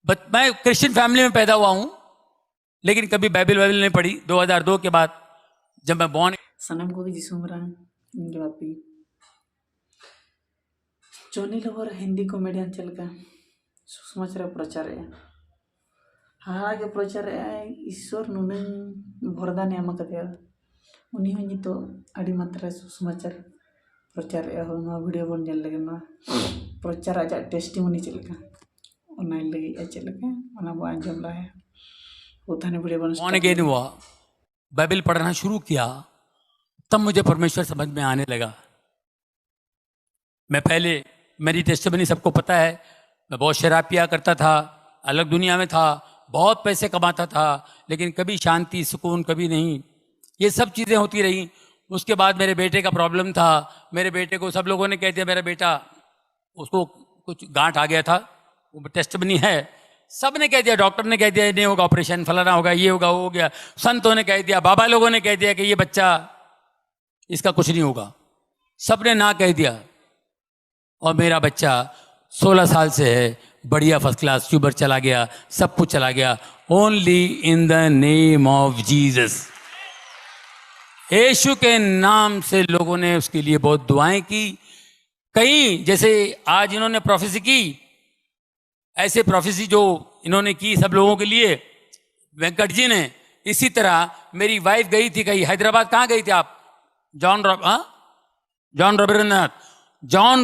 मैं Christian family में पैदा हुआ हूं, लेकिन कभी बाइबल नहीं पढ़ी। 2002 के बाद जब मैं बॉर्न सनम को जिसुम रहा इनके बापी जोनी लवर हिंदी कॉमेडियन चलका सुषमाचर प्रचार हागे प्रचार ईश्वर नुन भरदान एम कदे उन्हीं नितो अड़ी मात्रा सुषमाचार प्रचार वीडियो बन जल लगे प्रचार आज टेस्टिमोनी चलका लगे चलका बो आंजम रहा है उठाने वीडियो बन बॉर्न अगेन हुआ, बाइबल पढ़ना शुरू किया, तब मुझे परमेश्वर समझ में आने लगा। मैं पहले, मेरी टेस्टिमनी सबको पता है, मैं बहुत शराब पिया करता था, अलग दुनिया में था, बहुत पैसे कमाता था, लेकिन कभी शांति सुकून कभी नहीं। ये सब चीज़ें होती रही। उसके बाद मेरे बेटे का प्रॉब्लम था। मेरे बेटे को सब लोगों ने कह दिया, मेरा बेटा, उसको कुछ गांठ आ गया था, वो टेस्टिमनी है, सब ने कह दिया, डॉक्टर ने कह दिया नहीं होगा, ऑपरेशन फलाना होगा, ये होगा, वो हो गया, संतों ने कह दिया, बाबा लोगों ने कह दिया कि ये बच्चा, इसका कुछ नहीं होगा, सब ने ना कह दिया। और मेरा बच्चा 16 साल से है, बढ़िया फर्स्ट क्लास, ट्यूबर चला गया, सब कुछ चला गया, only in the name of Jesus. यीशु के नाम से लोगों ने उसके लिए बहुत दुआएं की। कई जैसे आज इन्होंने प्रोफेसी की, ऐसे प्रोफेसी जो इन्होंने की सब लोगों के लिए, वेंकट जी ने, इसी तरह मेरी वाइफ गई थी कहीं हैदराबाद। कहाँ गई थी आप? जॉन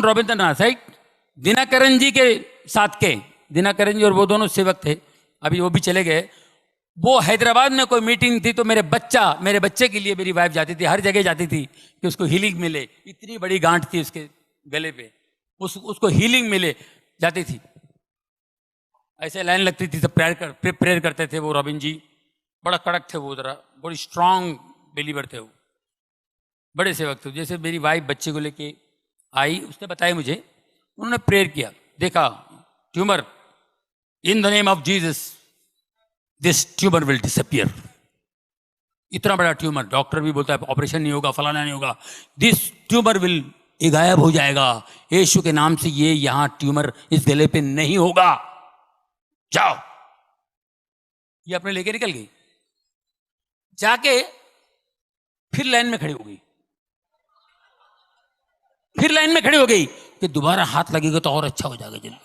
रविंद्रनाथ राइट, दिनाकरन जी के साथ के, दिनाकरन जी और वो दोनों सेवक थे, अभी वो भी चले गए। वो हैदराबाद में कोई मीटिंग थी, तो मेरे बच्चे के लिए मेरी वाइफ जाती थी, हर जगह जाती थी कि उसको हीलिंग मिले। इतनी बड़ी गांठ थी उसके गले पे, उसको हीलिंग मिले, जाती थी। ऐसे लाइन लगती थी, सब प्रेयर करते थे। वो रॉबिन जी बड़ा कड़क थे, वो जरा बड़ी स्ट्रांग बिलीवर थे, वो बड़े सेवक थे। जैसे मेरी वाइफ बच्चे को लेके आई, उसने बताया मुझे, उन्होंने प्रेयर किया, देखा tumour, in the name of Jesus this tumour will disappear. इतना बड़ा ट्यूमर, डॉक्टर भी बोलता है ऑपरेशन नहीं होगा, फलाना नहीं होगा, दिस ट्यूमर विल, ये गायब हो जाएगा, यीशु के नाम से ये यहां ट्यूमर इस गले पे नहीं होगा, जाओ। ये अपने लेके निकल गई, जाके फिर लाइन में खड़ी हो गई, फिर लाइन में खड़ी हो गई कि दोबारा हाथ लगेगा तो और अच्छा हो जाएगा जल्दी।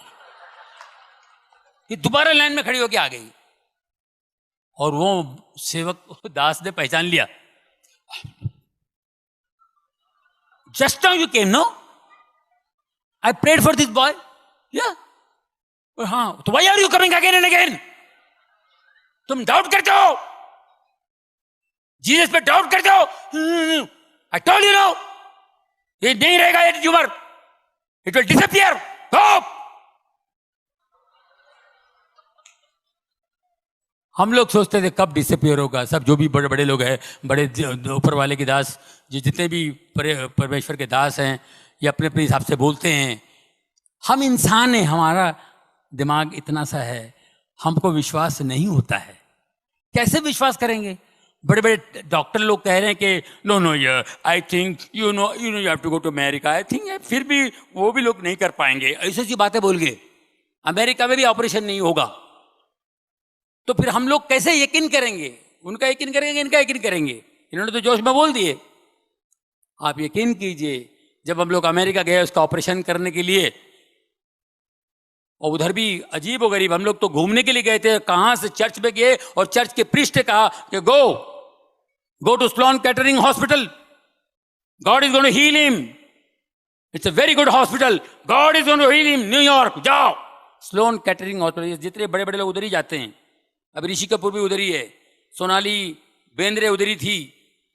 कि दोबारा लाइन में खड़ी होके आ गई, और वो सेवक दास ने पहचान लिया, just now you came, no I prayed for this boy, या हाँ, तो why are you coming again and again? तुम डाउट करते हो, जीसस पे डाउट करते हो। आई टोल्ड यू नो, ये नहीं रहेगा, ये ट्यूमर, इट विल डिसअपियर, गो। हम लोग सोचते थे कब डिसअपियर होगा। सब जो भी बड़े बड़े लोग हैं, बड़े ऊपर वाले के दास, जितने भी परमेश्वर के दास हैं, ये अपने अपने हिसाब से बोलते हैं। हम इंसान हैं, हमारा दिमाग इतना सा है, हमको विश्वास नहीं होता है। कैसे विश्वास करेंगे? बड़े बड़े डॉक्टर लोग कह रहे हैं कि no I think you have to go to America, I think, फिर भी वो भी लोग नहीं कर पाएंगे, ऐसी ऐसी बातें बोल गए। अमेरिका में भी ऑपरेशन नहीं होगा, तो फिर हम लोग कैसे यकीन करेंगे? उनका यकीन करेंगे, इनका यकीन करेंगे? इन्होंने तो जोश में बोल दिए। आप यकीन कीजिए, जब हम लोग अमेरिका गए उसका ऑपरेशन करने के लिए, और उधर भी अजीब व गरीब, हम लोग तो घूमने के लिए गए थे, कहां से चर्च में गए, और चर्च के प्रीस्ट ने कहा कि go to Sloan Kettering hospital, God is going to heal him, it's a very good hospital, God is going to heal him, New York जाओ। स्लोन कैटरिंग हॉस्पिटल, जितने बड़े बड़े लोग उधर ही जाते हैं। अब ऋषि कपूर भी उधर ही है, सोनाली बेंद्रे उधर ही थी,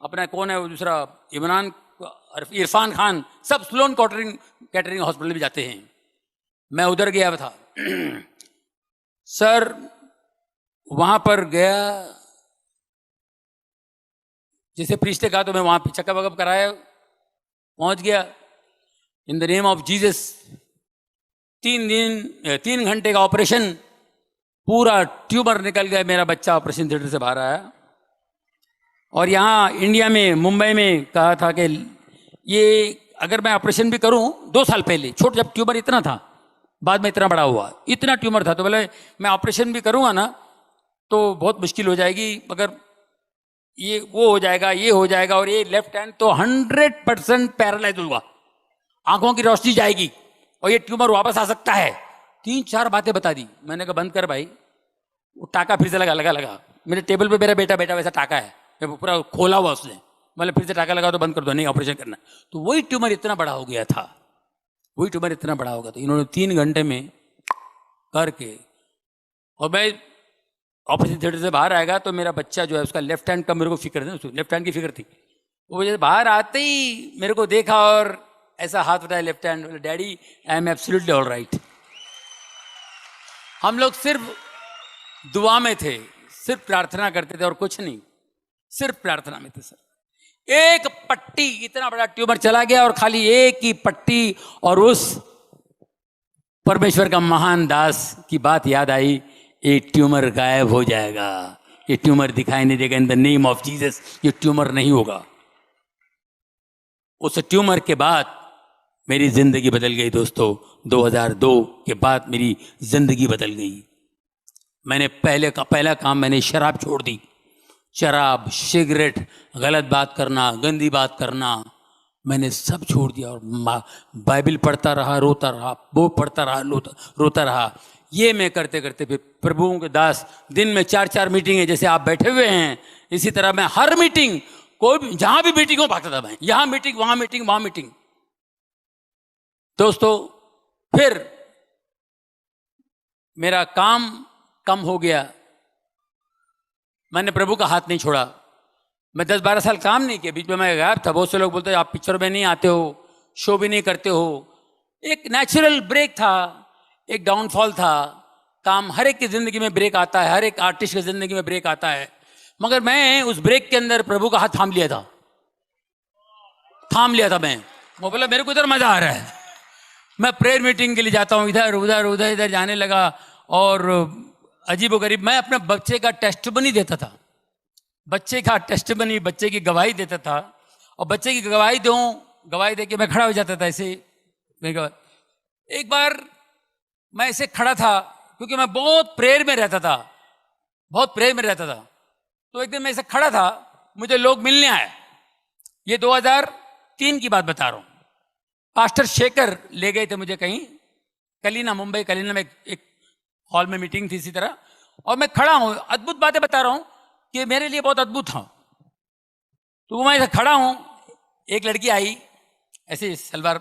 अपना कौन है वो दूसरा, इरफान खान, सब स्लोन कैटरिंग हॉस्पिटल भी जाते हैं। मैं उधर गया था सर, वहां पर गया, जैसे प्रीस्ट ने कहा तो मैं वहां पे चेकअप वकअप कराया, पहुंच गया। इन द नेम ऑफ जीसस, 3 घंटे का ऑपरेशन, पूरा ट्यूमर निकल गया, मेरा बच्चा ऑपरेशन थिएटर से बाहर आया। और यहाँ इंडिया में, मुंबई में कहा था कि ये अगर मैं ऑपरेशन भी करूं, 2 साल पहले, छोटा जब ट्यूमर इतना था, बाद में इतना बड़ा हुआ, इतना ट्यूमर था। तो बोले मैं ऑपरेशन भी करूँगा ना तो बहुत मुश्किल हो जाएगी, मगर ये वो हो जाएगा, ये हो जाएगा। और ये लेफ्ट हैंड तो 100% पैरालाइज होगा, आंखों की रोशनी जाएगी और ये ट्यूमर वापस आ सकता है। 3-4 बातें बता दी। मैंने कहा बंद कर भाई। वो टाका फिर से लगा मेरे टेबल पे मेरा बेटा वैसा टाका है, पूरा खोला हुआ उसने। मतलब फिर से टाका लगा तो बंद कर दो, नहीं ऑपरेशन करना। तो वही ट्यूमर इतना बड़ा हो गया था, वही ट्यूमर इतना बड़ा हो गया था। इन्होंने 3 घंटे में करके, और मैं ऑपरेशन थिएटर से बाहर आएगा तो मेरा बच्चा जो है उसका लेफ्ट हैंड का मेरे को फिक्र थी, लेफ्ट हैंड की फिक्र थी। वो जैसे बाहर आते ही मेरे को देखा और ऐसा हाथ उठाया लेफ्ट हैंड, बोले daddy I am absolutely all right. हम लोग सिर्फ दुआ में थे, सिर्फ प्रार्थना करते थे और कुछ नहीं, सिर्फ प्रार्थना में थे सर। एक पट्टी, इतना बड़ा ट्यूमर चला गया और खाली एक ही पट्टी, और उस परमेश्वर का महान दास की बात याद आई, ये ट्यूमर गायब हो जाएगा, ये ट्यूमर दिखाई नहीं देगा, इन द नेम ऑफ जीसस ये ट्यूमर नहीं होगा। उस ट्यूमर के बाद मेरी जिंदगी बदल गई दोस्तों। 2002 के बाद मेरी जिंदगी बदल गई। मैंने पहला काम मैंने शराब छोड़ दी। शराब, सिगरेट, गलत बात करना, गंदी बात करना, मैंने सब छोड़ दिया। और बाइबल पढ़ता रहा, रोता रहा, वो पढ़ता रहा, रोता रहा। ये मैं करते करते फिर प्रभुओं के दास दिन में 4-4 मीटिंग जैसे आप बैठे हुए हैं, इसी तरह मैं हर मीटिंग, कोई भी जहां भी मीटिंग हो भागता था मैं, यहां मीटिंग, वहां मीटिंग, वहां मीटिंग। दोस्तों फिर मेरा काम कम हो गया, मैंने प्रभु का हाथ नहीं छोड़ा। मैं 10-12 साल काम नहीं किया, बीच में मैं गायब था। बहुत से लोग बोलते आप पिक्चर में नहीं आते हो, शो भी नहीं करते हो। एक नेचुरल ब्रेक था, एक डाउनफॉल था। काम हर एक की जिंदगी में ब्रेक आता है, हर एक आर्टिस्ट की जिंदगी में ब्रेक आता है। मगर मैं उस ब्रेक के अंदर प्रभु का हाथ थाम लिया था मैं। वो बोला मेरे को इधर मजा आ रहा है, मैं प्रेयर मीटिंग के लिए जाता हूँ, इधर उधर उधर इधर जाने लगा। और अजीबोगरीब मैं अपने बच्चे का टेस्टमनी देता था, बच्चे का टेस्टमनी, बच्चे की गवाही देता था। और बच्चे की गवाही दे के मैं खड़ा हो जाता था ऐसे। एक बार मैं ऐसे खड़ा था, क्योंकि मैं बहुत प्रेयर में रहता था, तो एक दिन मैं ऐसे खड़ा था, मुझे लोग मिलने आए। ये 2003 की बात बता रहा हूँ। पास्टर शेखर ले गए थे मुझे कहीं, मुंबई कलीना में एक हॉल में मीटिंग थी इसी तरह। और मैं खड़ा हूँ, अद्भुत बातें बता रहा हूँ कि मेरे लिए बहुत अद्भुत था। तो मैं ऐसे खड़ा हूँ, एक लड़की आई ऐसे सलवार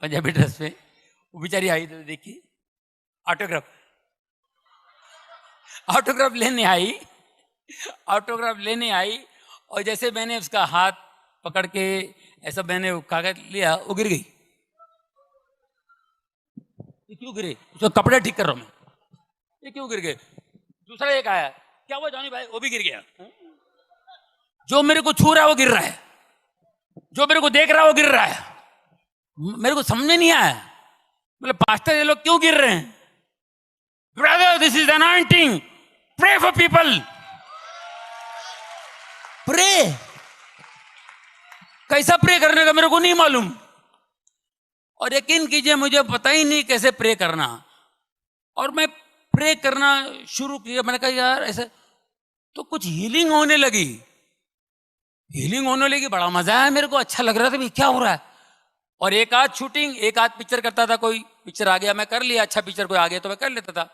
पंजाबी ड्रेस में, वो बेचारी आई तो देखिए ऑटोग्राफ लेने आई। और जैसे मैंने उसका हाथ पकड़ के ऐसा मैंने कागज लिया, वो गिर गई। ये क्यों गिरे? उसका कपड़े ठीक कर रहा हूं मैं, ये क्यों गिर गए? दूसरा एक आया, क्या हुआ जॉनी भाई? वो भी गिर गया। जो मेरे को छू रहा है वो गिर रहा है, जो मेरे को देख रहा है वो गिर रहा है। मेरे को समझ में नहीं आया, बोले पास्टर ये लोग क्यों गिर रहे हैं? Brother this is anointing, pray for people. Pray, कैसा प्रे करने का मेरे को नहीं मालूम। और यकीन कीजिए मुझे पता ही नहीं कैसे प्रे करना। और मैं प्रे करना शुरू किया, मैंने कहा यार ऐसे तो कुछ हीलिंग होने लगी, बड़ा मजा आया मेरे को, अच्छा लग रहा था, क्या हो रहा है। और एक आध शूटिंग, एक आध पिक्चर करता था, कोई पिक्चर आ गया मैं कर लिया, अच्छा पिक्चर कोई आ गया तो मैं कर लेता था।